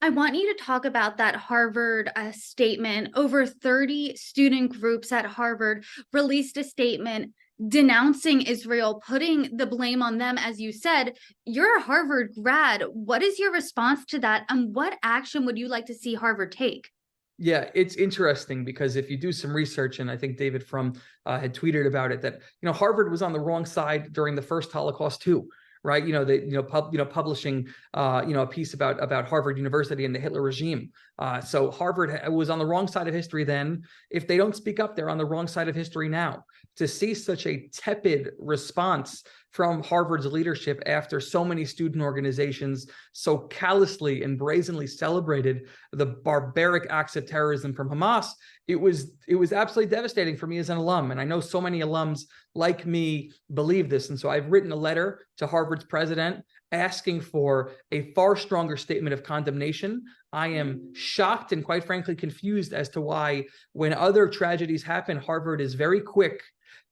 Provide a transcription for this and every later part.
I want you to talk about that Harvard statement. Over 30 student groups at Harvard released a statement denouncing Israel, putting the blame on them. As you said, you're a Harvard grad. What is your response to that? And what action would you like to see Harvard take? Yeah, it's interesting because if you do some research, and I think David Frum had tweeted about it, that Harvard was on the wrong side during the first Holocaust too, right? Publishing a piece about Harvard University and the Hitler regime. So Harvard was on the wrong side of history then. If they don't speak up, they're on the wrong side of history now. To see such a tepid response from Harvard's leadership after so many student organizations so callously and brazenly celebrated the barbaric acts of terrorism from Hamas, it was absolutely devastating for me as an alum. And I know so many alums like me believe this. And so I've written a letter to Harvard's president asking for a far stronger statement of condemnation. I am shocked and quite frankly confused as to why, when other tragedies happen, Harvard is very quick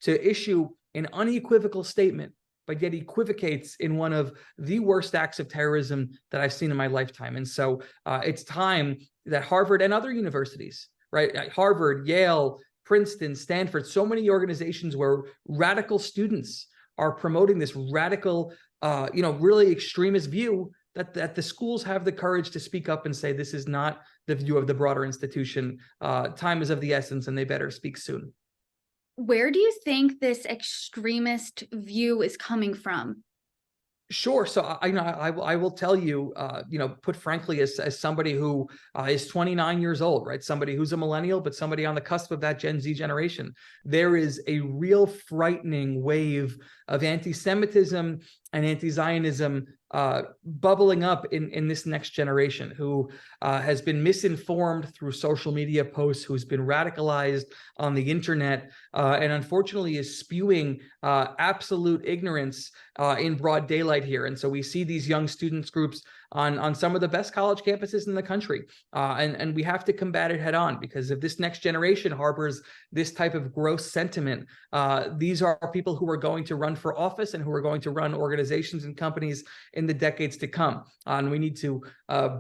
to issue an unequivocal statement, but yet equivocates in one of the worst acts of terrorism that I've seen in my lifetime. And so it's time that Harvard and other universities, right? Harvard, Yale, Princeton, Stanford, so many organizations where radical students are promoting this radical, really extremist view, that the schools have the courage to speak up and say, this is not the view of the broader institution. Time is of the essence, and they better speak soon. Where do you think this extremist view is coming from? Sure. So I will tell you, put frankly, as somebody who is 29 years old, right? Somebody who's a millennial, but somebody on the cusp of that Gen Z generation. There is a real frightening wave of anti-Semitism and anti-Zionism bubbling up in this next generation, who has been misinformed through social media posts, who's been radicalized on the internet, and unfortunately is spewing absolute ignorance in broad daylight here. And so we see these young students groups on some of the best college campuses in the country. And we have to combat it head on, because if this next generation harbors this type of gross sentiment, these are people who are going to run for office and who are going to run organizations and companies in the decades to come. And we need to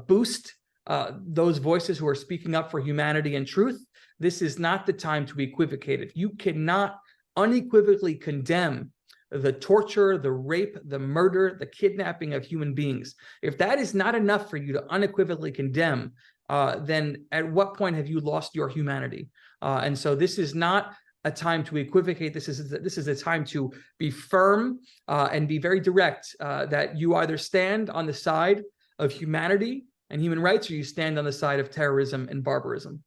boost those voices who are speaking up for humanity and truth. This is not the time to equivocate. If you cannot unequivocally condemn the torture, the rape, the murder, the kidnapping of human beings, if that is not enough for you to unequivocally condemn, then at what point have you lost your humanity? And so this is not a time to equivocate. This is a time to be firm and be very direct, that you either stand on the side of humanity and human rights, or you stand on the side of terrorism and barbarism.